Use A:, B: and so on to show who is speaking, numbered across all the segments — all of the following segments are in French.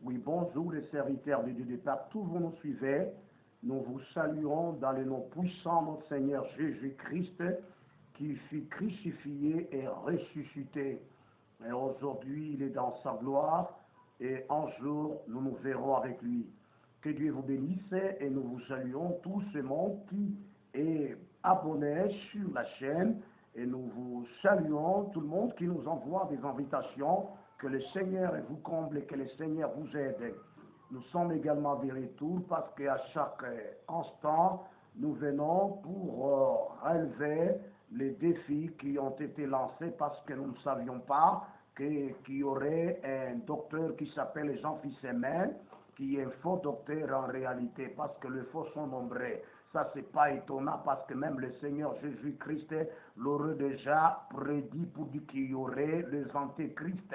A: Oui, bonjour les serviteurs de Dieu de partout où vous nous suivez. Nous vous saluons dans le nom puissant de notre Seigneur Jésus-Christ qui fut crucifié et ressuscité. Et aujourd'hui, il est dans sa gloire et un jour, nous nous verrons avec lui. Que Dieu vous bénisse et nous vous saluons tout ce monde qui est abonné sur la chaîne et nous vous saluons tout le monde qui nous envoie des invitations. Que le Seigneur vous comble et que le Seigneur vous aide. Nous sommes également de retour parce qu'à chaque instant, nous venons pour relever les défis qui ont été lancés parce que nous ne savions pas qu'il y aurait un docteur qui s'appelle Jean-Fils Aimé, qui est un faux docteur en réalité, parce que les faux sont nombreux. Ça, c'est pas étonnant parce que même le Seigneur Jésus-Christ l'aurait déjà prédit pour dire qu'il y aurait les antéchrists.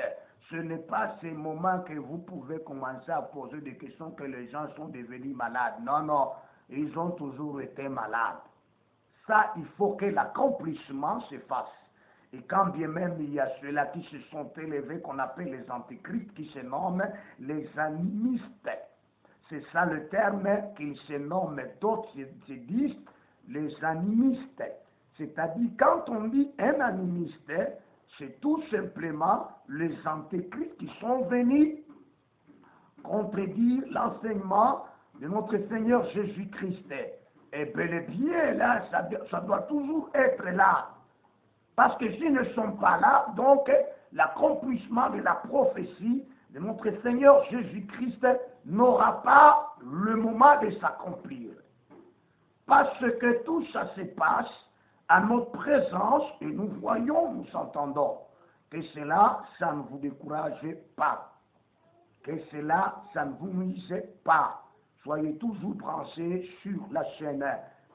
A: Ce n'est pas ces moments que vous pouvez commencer à poser des questions que les gens sont devenus malades. Non, non, ils ont toujours été malades. Ça, il faut que l'accomplissement se fasse. Et quand bien même il y a ceux-là qui se sont élevés, qu'on appelle les antéchrists, qui se nomment les animistes. C'est ça le terme qu'ils se nomment, d'autres se disent les animistes. C'est-à-dire, quand on dit un animiste, c'est tout simplement les antéchrists qui sont venus contredire l'enseignement de notre Seigneur Jésus-Christ. Et bel et bien, là, ça doit toujours être là. Parce que s'ils ne sont pas là, donc l'accomplissement de la prophétie de notre Seigneur Jésus-Christ n'aura pas le moment de s'accomplir. Parce que tout ça se passe à notre présence et nous voyons, nous entendons. Que cela, ça ne vous décourage pas. Que cela, ça ne vous nuise pas. Soyez toujours branchés sur la chaîne.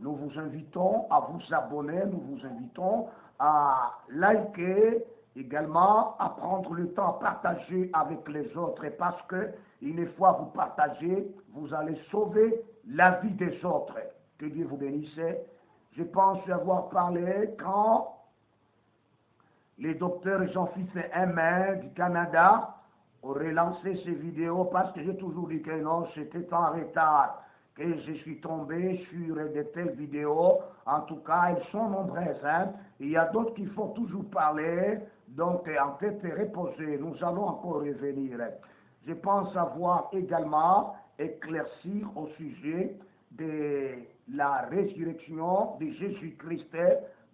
A: Nous vous invitons à vous abonner, nous vous invitons à liker, également à prendre le temps à partager avec les autres. Parce que, une fois vous partagez, vous allez sauver la vie des autres. Que Dieu vous bénisse. Je pense avoir parlé quand les docteurs Jean-Fils Aimé du Canada auraient lancé ces vidéos parce que j'ai toujours dit que non, c'était en retard, que je suis tombé sur de telles vidéos. En tout cas, elles sont nombreuses. Il y a d'autres qui font toujours parler, donc en tête reposée, nous allons encore revenir. Je pense avoir également éclairci au sujet de la résurrection de Jésus-Christ,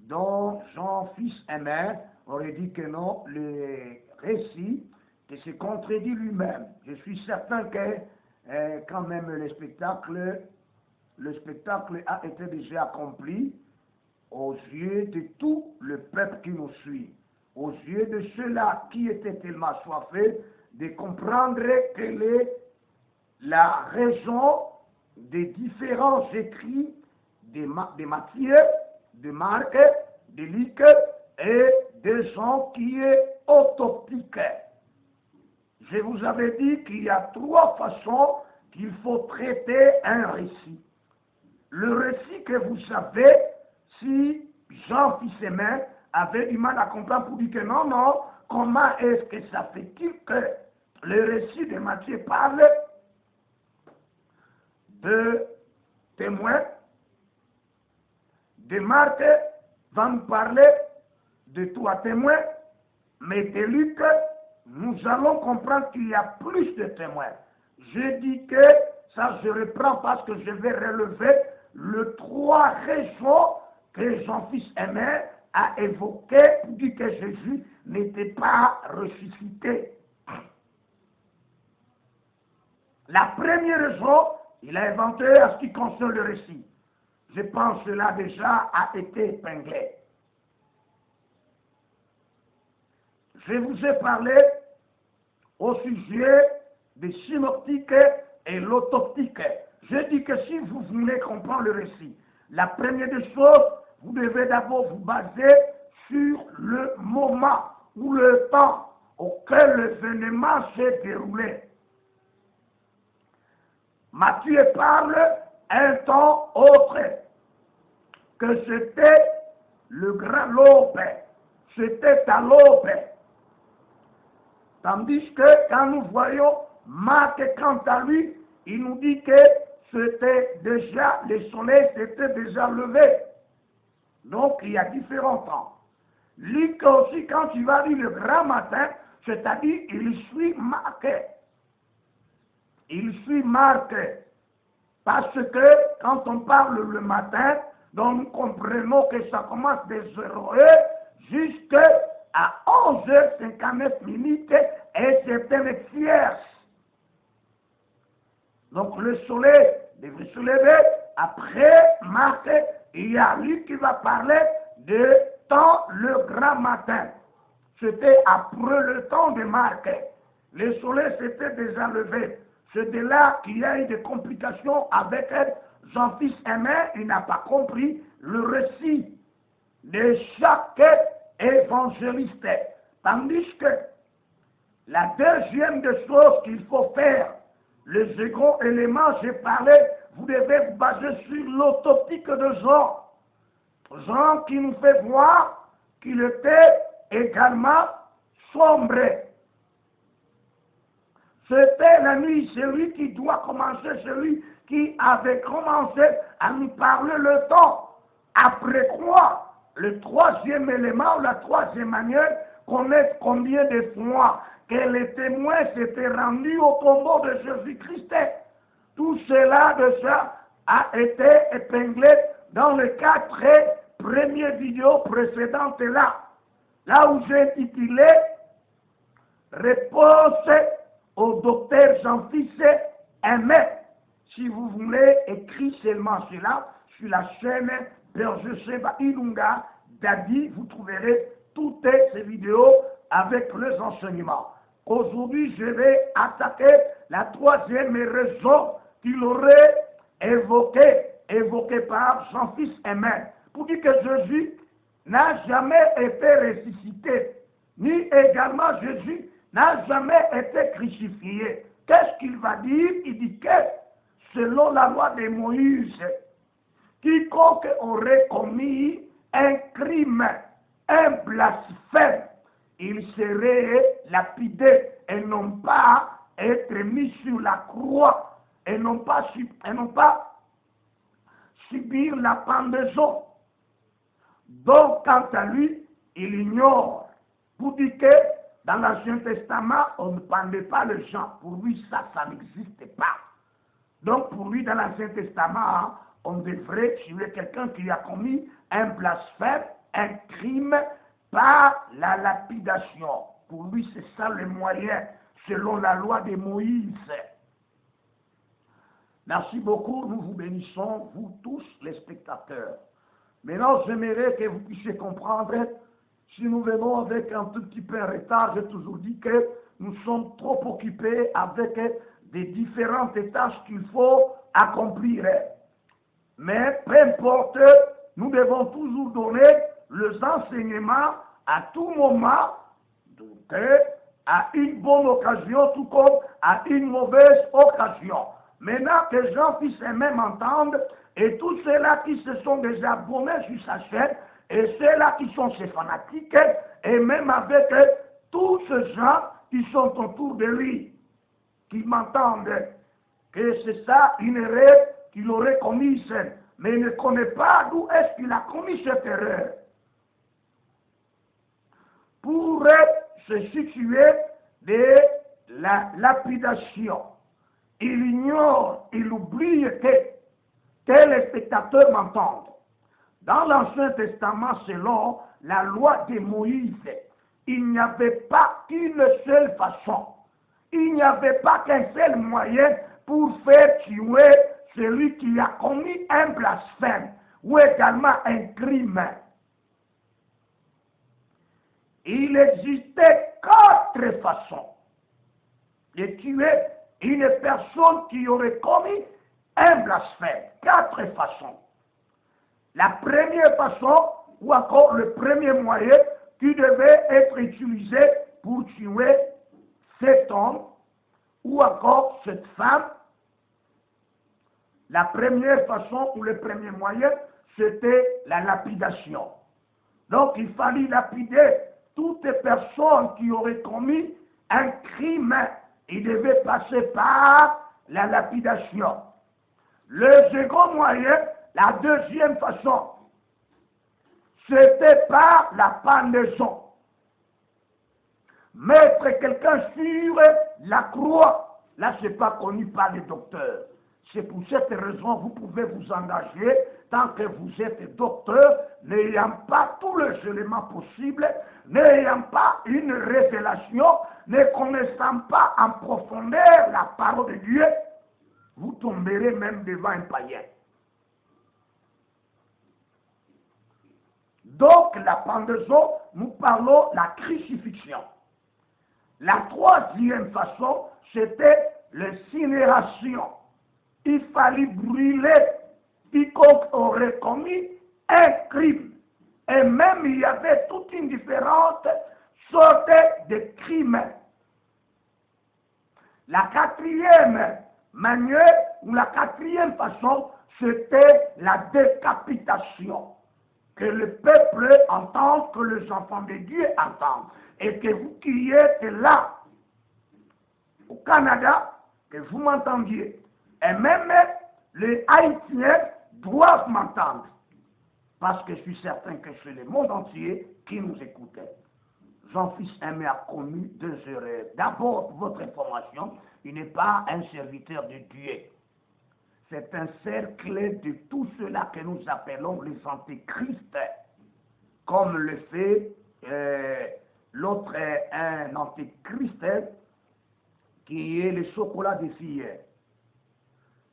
A: dont Jean-Fils Aimé aurait dit que non, le récit qui se contredit lui-même. Je suis certain que quand même le spectacle a été déjà accompli aux yeux de tout le peuple qui nous suit, aux yeux de ceux-là qui étaient tellement soifés de comprendre quelle est la raison des différents écrits de Matthieu, de Marc, de Luc et de Jean qui est autoptique. Je vous avais dit qu'il y a trois façons qu'il faut traiter un récit. Le récit que vous savez, si Jean-Fils Aimé avait du mal à comprendre pour dire que non, non, comment est-ce que ça fait-il que le récit de Matthieu parle de témoins, de Marc va nous parler de trois témoins, mais de Luc, nous allons comprendre qu'il y a plus de témoins. Je dis que, ça je reprends parce que je vais relever les trois raisons que Jean-Fils Aimé a évoquées pour dire que Jésus n'était pas ressuscité. La première raison, il a inventé à ce qui concerne le récit. Je pense que cela déjà a été épinglé. Je vous ai parlé au sujet des synoptiques et l'autoptique. Je dis que si vous voulez comprendre le récit, la première des choses, vous devez d'abord vous baser sur le moment ou le temps auquel l'événement s'est déroulé. Matthieu parle un temps autre, que c'était le grand l'aube, c'était à l'aube. Tandis que quand nous voyons Marc, quant à lui, il nous dit que c'était déjà, le soleil s'était déjà levé. Donc, il y a différents temps. Luc aussi, quand tu vas lire le grand matin, c'est-à-dire, il suit Marc. Il suit Marc. Parce que, quand on parle le matin, donc nous comprenons que ça commence des 0h jusqu'à 11h59 et c'est un tierce. Donc le soleil devrait se lever. Après Marc, il y a lui qui va parler de temps le grand matin. C'était après le temps de Marc. Le soleil s'était déjà levé. C'est de là qu'il y a eu des complications avec Jean-Fils Aimé. Il n'a pas compris le récit de chaque évangéliste. Tandis que la deuxième des choses qu'il faut faire, le second élément, j'ai parlé, vous devez vous baser sur l'autoptique de Jean. Jean qui nous fait voir qu'il était également sombre. C'était la nuit, celui qui doit commencer, celui qui avait commencé à nous parler le temps. Après quoi, le troisième élément, la troisième manière, connaître combien de fois que les témoins s'étaient rendus au tombeau de Jésus-Christ. Tout cela déjà a été épinglé dans les 4 premières vidéos précédentes là où j'ai intitulé Réponse au docteur Jean-Fils Aimé. Si vous voulez, écrire seulement cela sur la chaîne Berger Seba Ilunga Dadi, vous trouverez toutes ces vidéos avec les enseignements. Aujourd'hui, je vais attaquer la troisième raison qu'il aurait évoquée par Jean-Fils Aimé, pour dire que Jésus n'a jamais été ressuscité, ni également Jésus n'a jamais été crucifié. Qu'est-ce qu'il va dire? Il dit que, selon la loi de Moïse, quiconque aurait commis un crime, un blasphème, il serait lapidé et non pas être mis sur la croix et non pas subir la pendaison. Donc, quant à lui, il ignore. Pour dire que dans l'Ancien Testament, on ne pendait pas les gens. Pour lui, ça n'existe pas. Donc, pour lui, dans l'Ancien Testament, on devrait tuer quelqu'un qui a commis un blasphème, un crime, par la lapidation. Pour lui, c'est ça le moyen, selon la loi de Moïse. Merci beaucoup, nous vous bénissons, vous tous les spectateurs. Maintenant, j'aimerais que vous puissiez comprendre, si nous venons avec un tout petit peu de retard, j'ai toujours dit que nous sommes trop occupés avec des différentes tâches qu'il faut accomplir. Mais peu importe, nous devons toujours donner les enseignements à tout moment, à une bonne occasion, tout comme à une mauvaise occasion. Maintenant que Jean-Fils Aimé m'entendent, et tous ceux-là qui se sont déjà abonnés sur sa chaîne, et ceux-là qui sont ses fanatiques, et même avec tous ces gens qui sont autour de lui, qui m'entendent, que c'est ça une erreur qu'il aurait commise, mais il ne connaît pas d'où est-ce qu'il a commis cette erreur. Pour se situer de la lapidation, il ignore, il oublie que les spectateurs m'entendent. Dans l'Ancien Testament, selon la loi de Moïse, il n'y avait pas qu'une seule façon. Il n'y avait pas qu'un seul moyen pour faire tuer celui qui a commis un blasphème ou également un crime. Il existait 4 façons de tuer une personne qui aurait commis un blasphème. 4 façons. La première façon, ou encore le premier moyen qui devait être utilisé pour tuer cet homme, ou encore cette femme, la première façon ou le premier moyen, c'était la lapidation. Donc il fallait lapider toutes les personnes qui auraient commis un crime il devait passer par la lapidation. Le second moyen, la deuxième façon, c'était par la pendaison. Mettre quelqu'un sur la croix, là, ce n'est pas connu par les docteurs. C'est pour cette raison que vous pouvez vous engager tant que vous êtes docteur, n'ayant pas tous les éléments possibles, n'ayant pas une révélation, ne connaissant pas en profondeur la parole de Dieu, vous tomberez même devant un païen. Donc, la pendaison, nous parlons de la crucifixion. La troisième façon, c'était l'incinération. Il fallait brûler quiconque aurait commis un crime. Et même il y avait toute une différente sorte de crimes. La quatrième manière, ou la quatrième façon, c'était la décapitation. Que le peuple entende, que les enfants de Dieu entendent. Et que vous qui êtes là, au Canada, que vous m'entendiez. Et même les Haïtiens doivent m'entendre. Parce que je suis certain que c'est le monde entier qui nous écoutait. Jean-Fils Aimé a commis 2 erreurs. D'abord, pour votre information, il n'est pas un serviteur de Dieu. C'est un cercle de tout cela que nous appelons les antéchrists, comme le fait l'autre, un antéchrist qui est le chocolat des filles.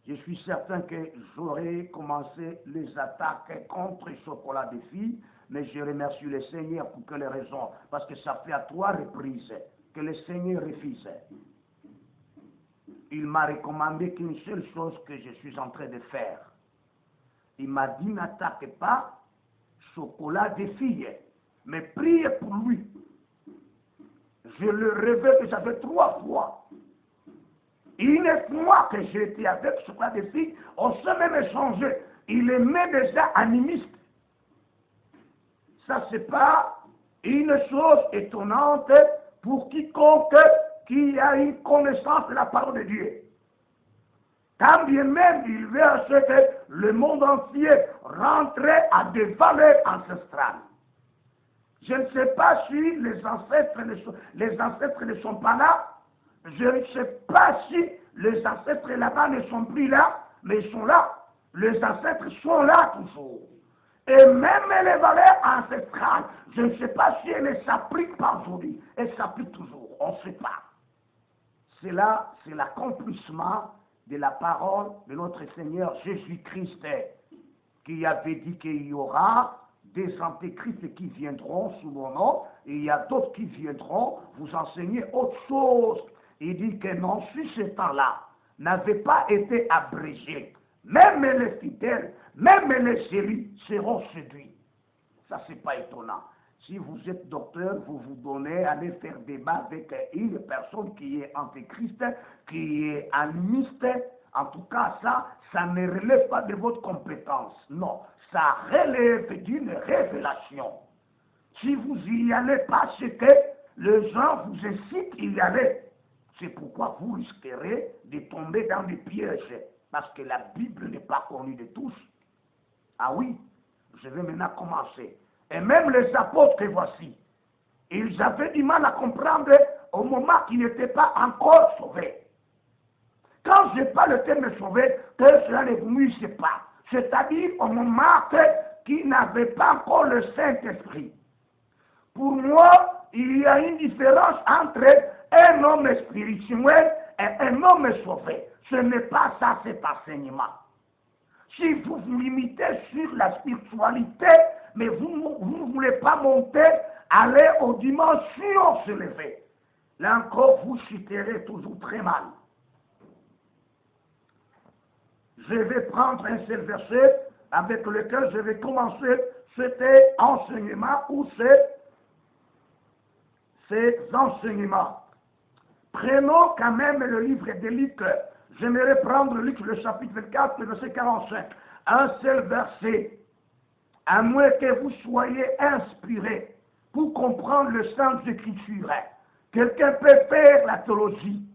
A: Je suis certain que j'aurais commencé les attaques contre le chocolat des filles, mais je remercie le Seigneur pour quelle raison, parce que ça fait à 3 reprises que le Seigneur refuse. Il m'a recommandé qu'une seule chose que je suis en train de faire. Il m'a dit, n'attaque pas chocolat des filles, mais priez pour lui. Je le révèle que ça fait 3 fois. Une fois que j'ai été avec chocolat des filles, on s'est même échangé. Il aimait déjà animiste. Ça, c'est pas une chose étonnante pour quiconque qui a une connaissance de la parole de Dieu. Quand bien même il veut à ce que le monde entier rentre à des valeurs ancestrales. Je ne sais pas si les ancêtres ne sont pas là. Je ne sais pas si les ancêtres là-bas ne sont plus là, mais ils sont là. Les ancêtres sont là toujours. Et même les valeurs ancestrales, je ne sais pas si elles ne s'appliquent pas aujourd'hui. Elles s'appliquent toujours, on ne sait pas. Cela, c'est l'accomplissement de la parole de notre Seigneur Jésus-Christ, qui avait dit qu'il y aura des antéchrists qui viendront sous mon nom, et il y a d'autres qui viendront vous enseigner autre chose. Il dit que non, si ce temps-là n'avait pas été abrégé, même les fidèles, même les élus seront séduits. Ça, c'est pas étonnant. Si vous êtes docteur, vous vous donnez à aller faire débat avec une personne qui est antéchrist, qui est animiste. En tout cas, ça ne relève pas de votre compétence. Non, ça relève d'une révélation. Si vous y allez parce que les gens vous incitent à y aller, c'est pourquoi vous risquerez de tomber dans des pièges. Parce que la Bible n'est pas connue de tous. Ah oui, je vais maintenant commencer. Et même les apôtres que voici, ils avaient du mal à comprendre au moment qu'ils n'étaient pas encore sauvés. Quand je parle le terme sauvé, que cela ne vous nuise pas. C'est-à-dire au moment qu'ils n'avaient pas encore le Saint-Esprit. Pour moi, il y a une différence entre un homme spirituel et un homme sauvé. Ce n'est pas ça cet enseignement. Si vous vous limitez sur la spiritualité, mais vous ne voulez pas monter, aller aux dimensions élevées, là encore, vous chuterez toujours très mal. Je vais prendre un seul verset avec lequel je vais commencer cet enseignement ou ces enseignements. Prenons quand même le livre de Luc. J'aimerais prendre Luc, le chapitre 24, le verset 45. Un seul verset. À moins que vous soyez inspirés pour comprendre le sens de l'écriture. Quelqu'un peut faire la théologie.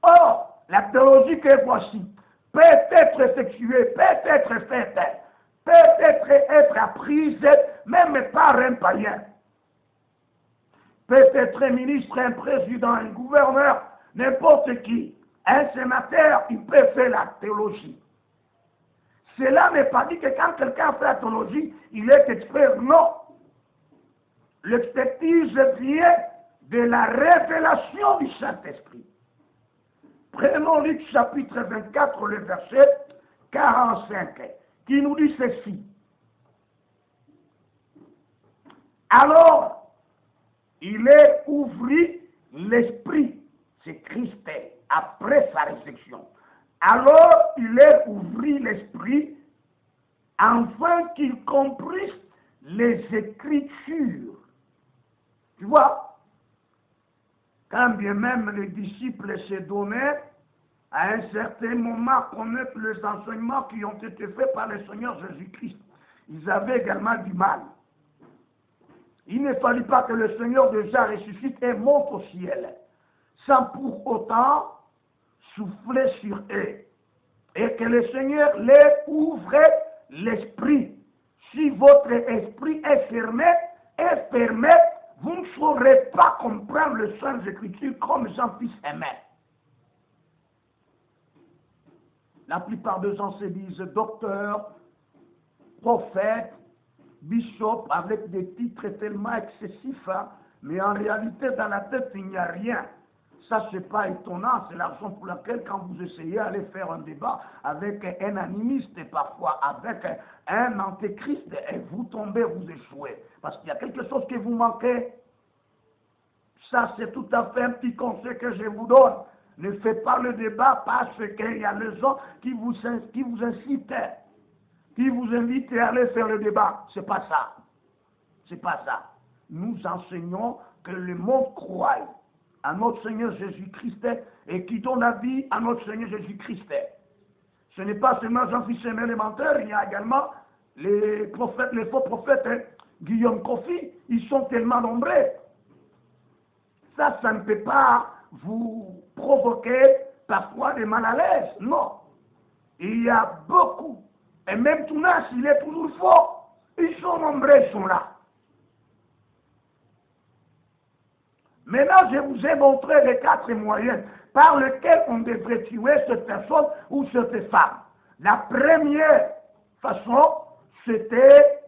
A: Or, la théologie que voici peut être effectuée, peut être faite, peut être apprise, même par un païen. Peut être un ministre, un président, un gouverneur, n'importe qui. Un sénateur, il peut faire la théologie. Cela n'est pas dit que quand quelqu'un fait la théologie, il est expert. Non. L'expertise vient de la révélation du Saint-Esprit. Prenons Luc chapitre 24, le verset 45, qui nous dit ceci. Alors, il est ouvrit l'esprit, c'est Christ, après sa résurrection. Alors, il est ouvrit l'esprit, afin qu'il comprisse les Écritures. Tu vois, quand bien même les disciples se donnaient, à un certain moment, connaître les enseignements qui ont été faits par le Seigneur Jésus-Christ, ils avaient également du mal. Il ne fallait pas que le Seigneur déjà ressuscite et monte au ciel, sans pour autant souffler sur eux. Et que le Seigneur leur ouvre l'esprit. Si votre esprit est fermé, vous ne saurez pas comprendre les Saintes Écritures comme Jean-Fils aimait. La plupart des gens se disent docteur, prophète, bishop, avec des titres tellement excessifs, hein, mais en réalité, dans la tête, il n'y a rien. Ça, ce n'est pas étonnant, c'est la raison pour laquelle, quand vous essayez d'aller faire un débat avec un animiste et parfois avec un antéchrist, et vous tombez, vous échouez. Parce qu'il y a quelque chose que vous manquez. Ça, c'est tout à fait un petit conseil que je vous donne. Ne faites pas le débat parce qu'il y a les gens qui vous incitent, qui vous invitent à aller faire le débat. C'est pas ça. C'est pas ça. Nous enseignons que le monde croit à notre Seigneur Jésus-Christ et qui donne la vie à notre Seigneur Jésus-Christ. Ce n'est pas seulement Jean-Fils aimé les menteurs, il y a également les prophètes, les faux prophètes, Guillaume Kofi, ils sont tellement nombreux. Ça ne peut pas vous provoquer parfois des mal à l'aise. Non. Il y a beaucoup. Et même Tounas, il est toujours fort. Ils sont nombreux, ils sont là. Maintenant, je vous ai montré les 4 moyens par lesquels on devrait tuer cette personne ou cette femme. La première façon, c'était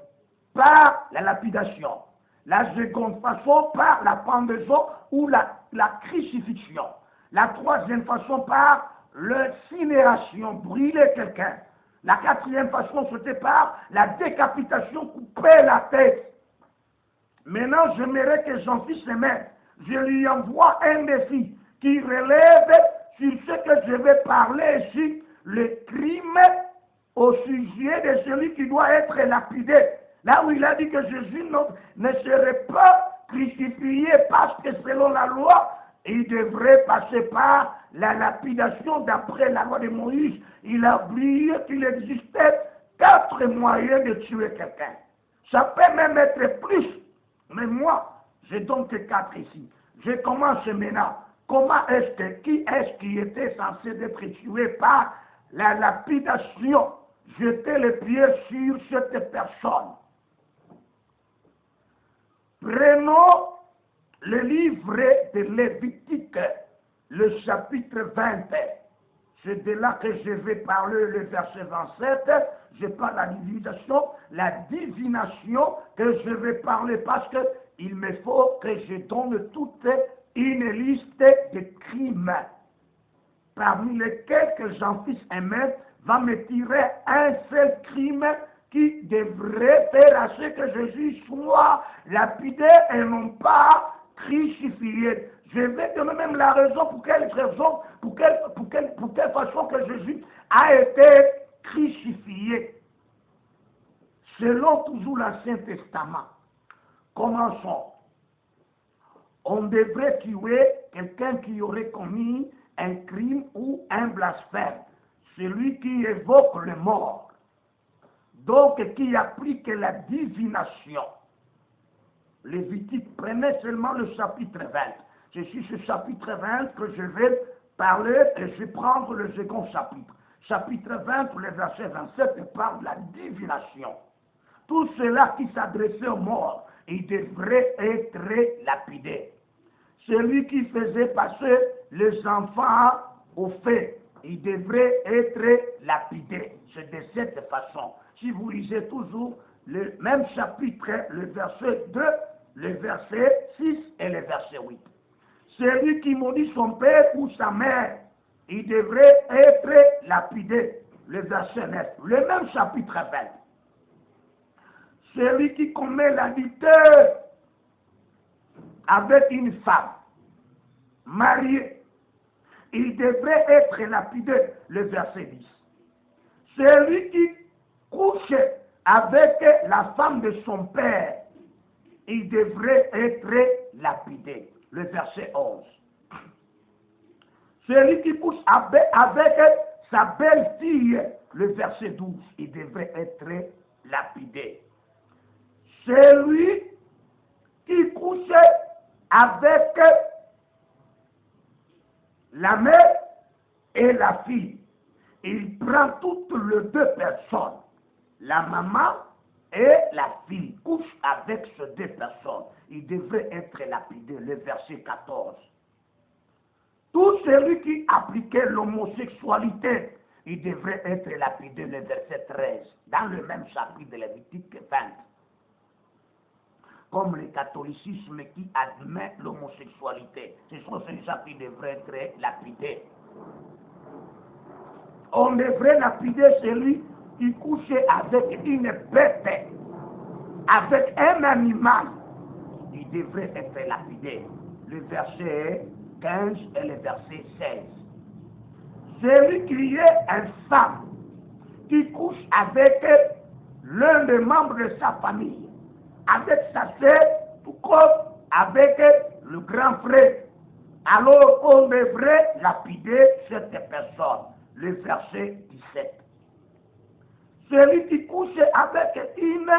A: par la lapidation. La seconde façon, par la pendaison ou la crucifixion. La troisième façon, par l'incinération, brûler quelqu'un. La quatrième façon, c'était par la décapitation, couper la tête. Maintenant, j'aimerais que Jean-Fils aimait. Je lui envoie un défi qui relève sur ce que je vais parler ici, le crime au sujet de celui qui doit être lapidé. Là où il a dit que Jésus ne serait pas crucifié parce que selon la loi, il devrait passer par la lapidation d'après la loi de Moïse. Il a oublié qu'il existait 4 moyens de tuer quelqu'un. Ça peut même être plus. Mais moi, j'ai donc 4 ici. Je commence maintenant. Qui est-ce qui était censé être tué par la lapidation? Jeter les pieds sur cette personne. Prenons le livre de Lévitique, le chapitre 20. C'est de là que je vais parler le verset 27. Je parle de la divination que je vais parler parce qu'il me faut que je donne toute une liste de crimes parmi lesquels que Jean-Fils aimait va me tirer un seul crime qui devrait faire à ce que Jésus soit lapidé et non pas crucifié. Je vais donner même la raison pour quelle façon que Jésus a été crucifié. Selon toujours l'Ancien Testament. Commençons. On devrait tuer quelqu'un qui aurait commis un crime ou un blasphème. Celui qui évoque le mort. Donc, qui applique la divination. Lévitique, prenez seulement le chapitre 20. C'est sur ce chapitre 20 que je vais parler et je vais prendre le second chapitre. Chapitre 20, le verset 27 parle de la divination. Tout cela qui s'adressait aux morts, il devrait être lapidé. Celui qui faisait passer les enfants au feu, il devrait être lapidé. C'est de cette façon. Si vous lisez toujours le même chapitre, le verset 2, le verset 6 et le verset 8. Celui qui maudit son père ou sa mère, il devrait être lapidé. Le verset 9. Le même chapitre 20. Celui qui commet l'adultère avec une femme mariée, il devrait être lapidé. Le verset 10. Celui qui couche avec la femme de son père, il devrait être lapidé. Le verset 11. Celui qui couche avec sa belle-fille, le verset 12, il devrait être lapidé. Celui qui couche avec la mère et la fille, il prend toutes les deux personnes, la maman et la fille, couche avec ces deux personnes. Il devrait être lapidé, le verset 14. Tout celui qui appliquait l'homosexualité, il devrait être lapidé, le verset 13, dans le même chapitre de Lévitique 20. Comme le catholicisme qui admet l'homosexualité, ce chapitre devrait être lapidé. On devrait lapider celui qui couchait avec une bête, avec un animal. Il devrait être lapidé. Le verset 15 et le verset 16. Celui qui est une femme qui couche avec l'un des membres de sa famille, avec sa sœur, tout comme avec le grand frère, alors on devrait lapider cette personne. Le verset 17. Celui qui couche avec une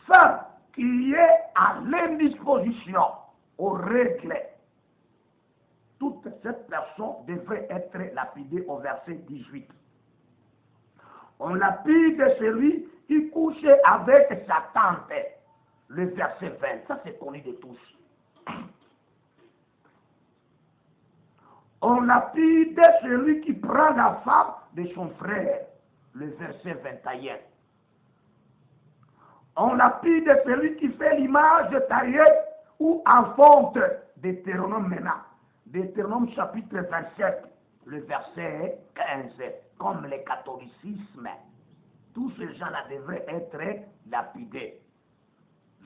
A: femme qui est à l'indisposition, aux règles, toute cette personne devrait être lapidée au verset 18. On lapide celui qui couche avec sa tante, le verset 20. Ça, c'est connu de tous. On lapide celui qui prend la femme de son frère, le verset 21. On lapide celui qui fait l'image taillée ou en fonte, Deutéronome maintenant. Deutéronome chapitre 27, le verset 15, comme le catholicisme. Tous ces gens-là devraient être lapidés.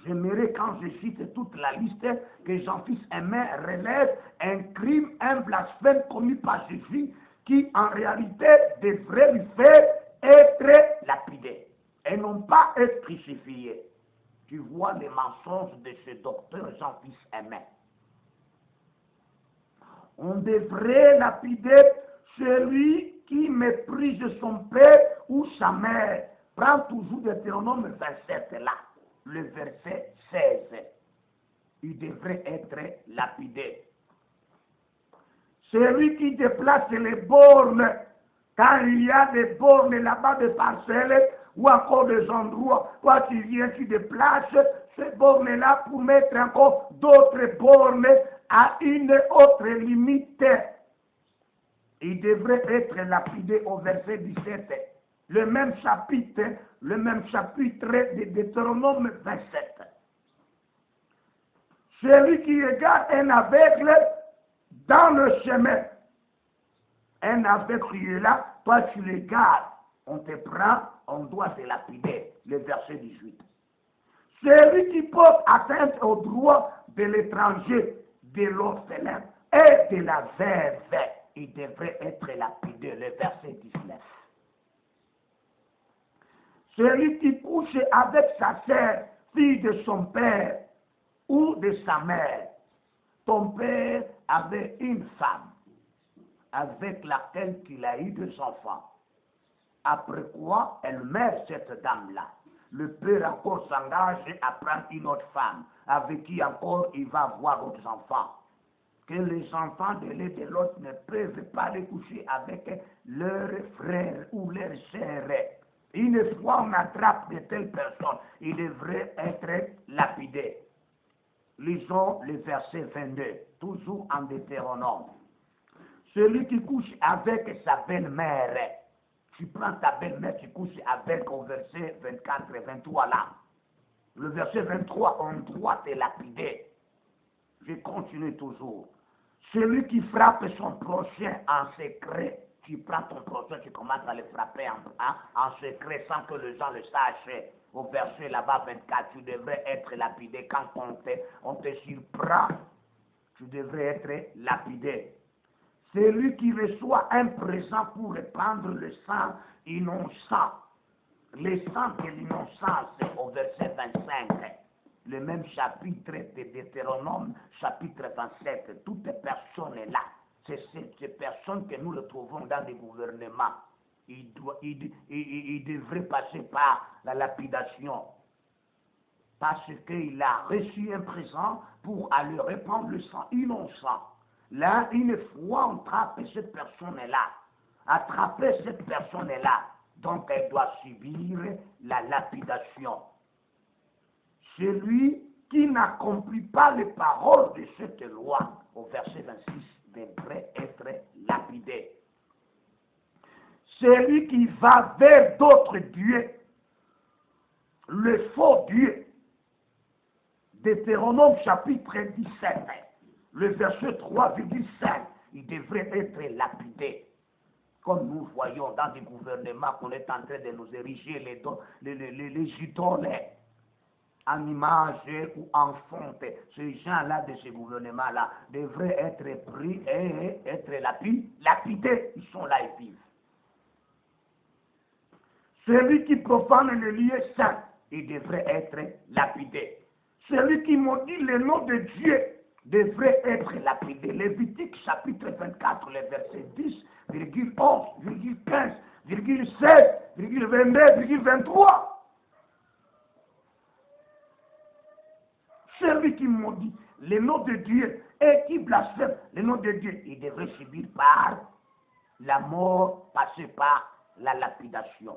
A: J'aimerais, quand je cite toute la liste, que Jean-Fils Aimé relève un crime, un blasphème commis par Jésus, qui en réalité devrait lui faire être lapidé, et non pas être crucifié. Tu vois les mensonges de ce docteur Jean-Fils Aimé. On devrait lapider celui qui méprise son père ou sa mère. Prends toujours Deutéronome 27 là, le verset 16. Il devrait être lapidé. Celui qui déplace les bornes, quand il y a des bornes là-bas, des parcelles, ou encore des endroits, toi tu viens, tu déplaces ces bornes-là pour mettre encore d'autres bornes à une autre limite. Il devrait être lapidé au verset 17. Le même chapitre de Deutéronome 27. Celui qui regarde un aveugle dans le chemin, un aveugle qui est là, toi tu le gardes, on te prend, on doit te lapider. Le verset 18. Celui qui porte atteinte aux droits de l'étranger, de l'orphelin et de la veuve, il devrait être lapidé. Le verset 19. Celui qui couche avec sa sœur, fille de son père ou de sa mère. Ton père avait une femme avec laquelle il a eu 2 enfants. Après quoi, elle meurt, cette dame-là. Le père encore s'engage à prendre une autre femme, avec qui encore il va avoir d'autres enfants. que les enfants de l'un de l'autre ne peuvent pas aller coucher avec leurs frères ou leurs sœurs. Une fois on attrape de telles personnes, ils devraient être lapidés. Lisons le verset 22, toujours en Deutéronome. Celui qui couche avec sa belle-mère, tu prends ta belle-mère, tu couches avec au verset 24 et 23 là. Le verset 23, on doit te lapider. Je continue toujours. Celui qui frappe son prochain en secret, tu prends ton prochain, tu commences à le frapper en secret sans que les gens le sachent. Au verset là-bas 24, tu devrais être lapidé. Quand on te surprend, tu devrais être lapidé. Celui qui reçoit un présent pour répandre le sang innocent, le sang de l'innocence, au verset 25, le même chapitre de Deutéronome, chapitre 27, toutes ces personnes-là, c'est ces personnes que nous retrouvons dans les gouvernements. Ils devraient passer par la lapidation parce qu'il a reçu un présent pour aller répandre le sang innocent. Là, une fois on attrape cette personne-là, donc elle doit subir la lapidation. Celui qui n'accomplit pas les paroles de cette loi, au verset 26, devrait être lapidé. Celui qui va vers d'autres dieux, le faux Dieu, Deutéronome chapitre 17, le verset 3,5, il devrait être lapidé. Comme nous voyons dans des gouvernements qu'on est en train de nous ériger les idoles en image ou en fonte, ces gens-là de ces gouvernements-là devraient être pris et être lapidés. Ils sont là et vivent. Celui qui profane le lieu saint, il devrait être lapidé. Celui qui maudit le nom de Dieu devrait être lapidé. Lévitique chapitre 24, le verset 10, 11, 15, 16, 22, 23. Celui qui maudit le nom de Dieu et qui blasphème le nom de Dieu, il devrait subir par la mort, passer par la lapidation.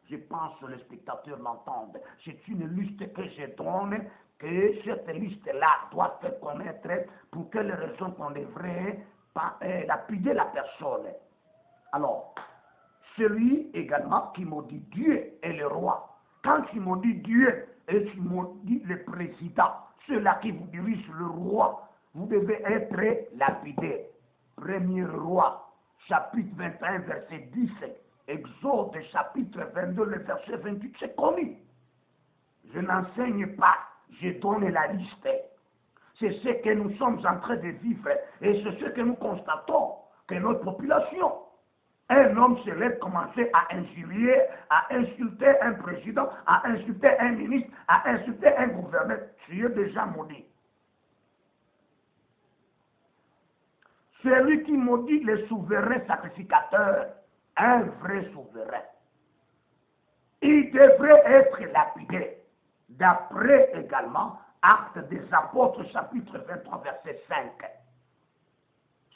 A: Je pense que les spectateurs m'entendent. C'est une liste que je donne, que cette liste-là doit faire connaître pour quelles raisons qu'on devrait lapider la personne. Alors, celui également qui maudit Dieu et le roi. Quand tu maudis Dieu et tu maudis le président, ceux-là qui vous dirigent le roi, vous devez être lapidés. Premier roi, chapitre 21, verset 10. Exode chapitre 22, le verset 28, c'est connu. Je n'enseigne pas, je donne la liste. C'est ce que nous sommes en train de vivre et c'est ce que nous constatons, que notre population, un homme se lève commencer à injurier, à insulter un président, à insulter un ministre, à insulter un gouverneur. Tu es déjà maudit. Celui qui maudit le souverain sacrificateur, un vrai souverain, il devrait être lapidé. D'après également Actes des Apôtres, chapitre 23, verset 5.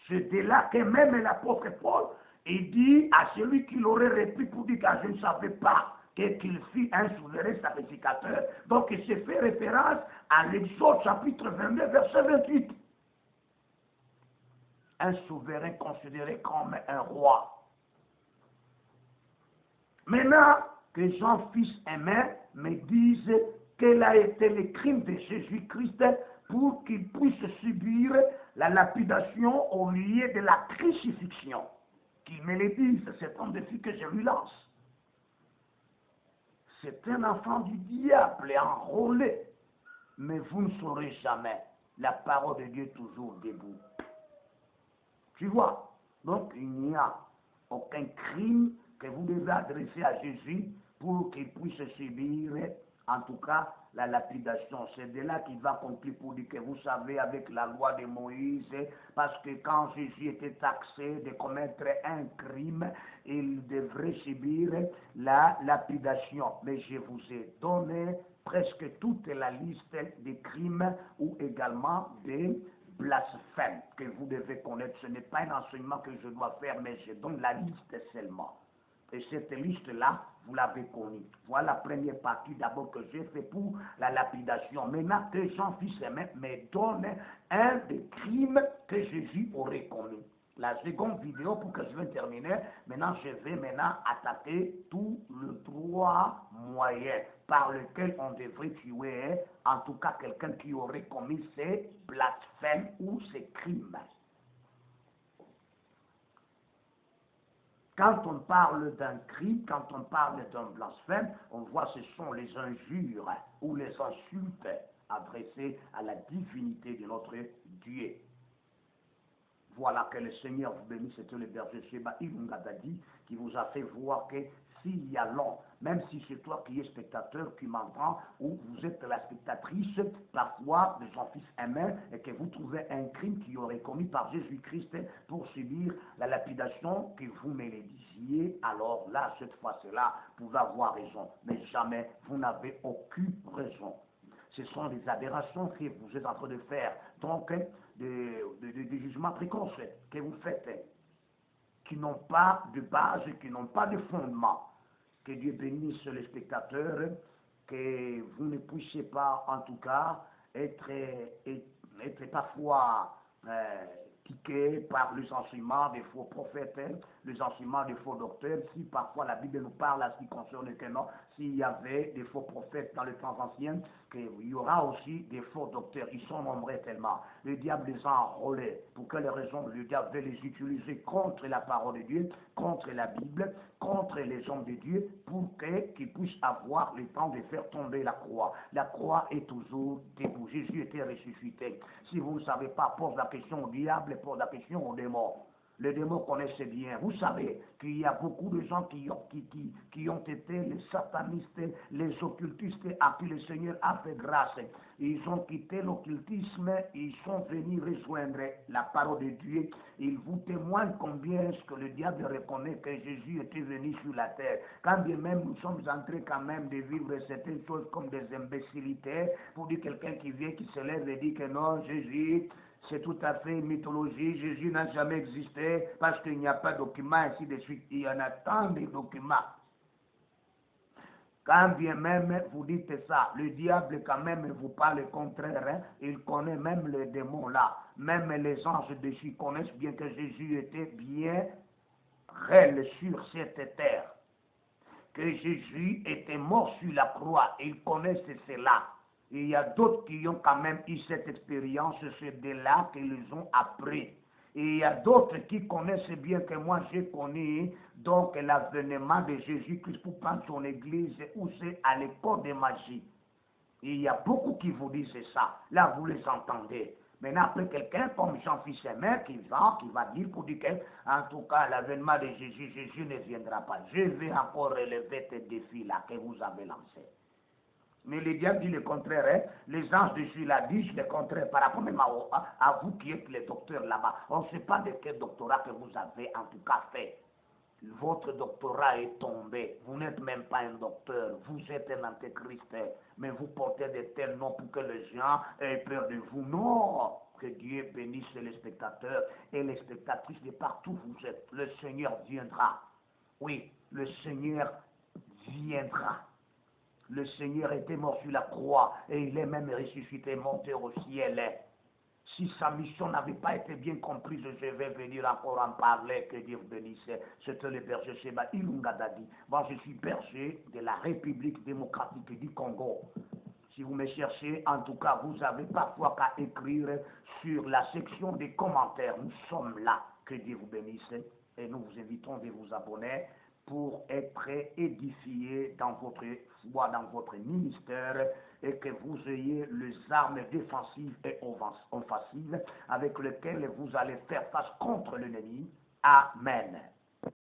A: C'est de là que même l'apôtre Paul, il dit à celui qui l'aurait repris pour dire que je ne savais pas qu'il fut un souverain sacrificateur. Donc il se fait référence à l'Exode chapitre 22, verset 28. Un souverain considéré comme un roi. Maintenant que Jean-Fils aimé me dise quel a été le crime de Jésus-Christ pour qu'il puisse subir la lapidation au lieu de la crucifixion. Qu'il me le dise, c'est un défi que je lui lance. C'est un enfant du diable enrôlé, mais vous ne saurez jamais. La parole de Dieu est toujours debout. Tu vois, donc il n'y a aucun crime que vous devez adresser à Jésus pour qu'il puisse subir, en tout cas, la lapidation. C'est de là qu'il va conclure pour dire que vous savez, avec la loi de Moïse, parce que quand Jésus était taxé de commettre un crime, il devrait subir la lapidation. Mais je vous ai donné presque toute la liste des crimes ou également des blasphème que vous devez connaître. Ce n'est pas un enseignement que je dois faire, mais je donne la liste seulement. Et cette liste-là, vous l'avez connue. Voilà la première partie d'abord que j'ai fait pour la lapidation. Maintenant que Jean-Fils me donne un des crimes que Jésus aurait commis. La seconde vidéo, pour que je vais terminer, maintenant je vais attaquer tous les trois moyens par lesquels on devrait tuer, en tout cas quelqu'un qui aurait commis ces blasphèmes ou ces crimes. Quand on parle d'un crime, quand on parle d'un blasphème, on voit ce sont les injures ou les insultes adressées à la divinité de notre Dieu. Voilà que le Seigneur vous bénisse, c'était le berger Sheba Ilungadadi qui vous a fait voir que s'il y a l'homme, même si c'est toi qui es spectateur, qui m'entend, ou vous êtes la spectatrice, parfois de son fils aimé, et que vous trouvez un crime qui aurait commis par Jésus-Christ pour subir la lapidation, que vous me le disiez, alors là, cette fois-là, vous pouvez avoir raison. Mais jamais, vous n'avez aucune raison. Ce sont des aberrations que vous êtes en train de faire. Donc, des jugements précoces que vous faites, qui n'ont pas de base, qui n'ont pas de fondement. Que Dieu bénisse les spectateurs, que vous ne puissiez pas, en tout cas, être parfois piqué par les enseignements des faux prophètes, les enseignements des faux docteurs. Si parfois la Bible nous parle à ce qui concerne que non, s'il y avait des faux prophètes dans les temps anciens, qu'il y aura aussi des faux docteurs. Ils sont nombreux tellement. Le diable les a enrôlés. Pour quelles raisons? Le diable veut les utiliser contre la parole de Dieu, contre la Bible, contre les hommes de Dieu, pour qu'ils puissent avoir le temps de faire tomber la croix. La croix est toujours debout. Jésus était ressuscité. Si vous ne savez pas, pose la question au diable, pose la question aux démons. Les démons connaissent bien. Vous savez qu'il y a beaucoup de gens qui ont été les satanistes, les occultistes à qui le Seigneur a fait grâce. Ils ont quitté l'occultisme, ils sont venus rejoindre la parole de Dieu. Ils vous témoignent combien est-ce que le diable reconnaît que Jésus était venu sur la terre. Quand bien même nous sommes en train quand même de vivre certaines choses comme des imbécilités, pour dire quelqu'un qui vient, qui se lève et dit que non, Jésus, c'est tout à fait une mythologie. Jésus n'a jamais existé parce qu'il n'y a pas de documents, ainsi de suite. Il y en a tant de documents. Quand bien même vous dites ça, le diable quand même vous parle le contraire. Hein? Il connaît même les démons là. Même les anges dessus connaissent bien que Jésus était bien réel sur cette terre. Que Jésus était mort sur la croix. Ils connaissent cela. Il y a d'autres qui ont quand même eu cette expérience, c'est de là qu'ils ont appris. Et il y a d'autres qui connaissent bien que moi j'ai connu donc l'avènement de Jésus-Christ pour prendre son église où c'est à l'école de magie. Et il y a beaucoup qui vous disent ça. Là, vous les entendez. Maintenant, après quelqu'un comme Jean-Fils Aimé qui va dire pour dire qu'en tout cas, l'avènement de Jésus, Jésus ne viendra pas. Je vais encore relever ce défi-là que vous avez lancé. Mais le diable dit le contraire. Hein? Les anges de Dieu là disent le contraire par rapport même à vous qui êtes les docteurs là-bas. On ne sait pas de quel doctorat que vous avez en tout cas fait. Votre doctorat est tombé. Vous n'êtes même pas un docteur. Vous êtes un antéchrist. Mais vous portez de tels noms pour que les gens aient peur de vous. Non! Que Dieu bénisse les spectateurs et les spectatrices de partout où vous êtes. Le Seigneur viendra. Oui, le Seigneur viendra. Le Seigneur était mort sur la croix et il est même ressuscité, monté au ciel. Si sa mission n'avait pas été bien comprise, je vais venir encore en parler, que Dieu vous bénisse. C'était le berger Sheba Ilungadadi. Moi, je suis berger de la République démocratique du Congo. Si vous me cherchez, en tout cas, vous avez parfois qu'à écrire sur la section des commentaires. Nous sommes là. Que Dieu vous bénisse. Et nous vous invitons de vous abonner pour être édifié dans votre foi, dans votre ministère, et que vous ayez les armes défensives et offensives avec lesquelles vous allez faire face contre l'ennemi. Amen.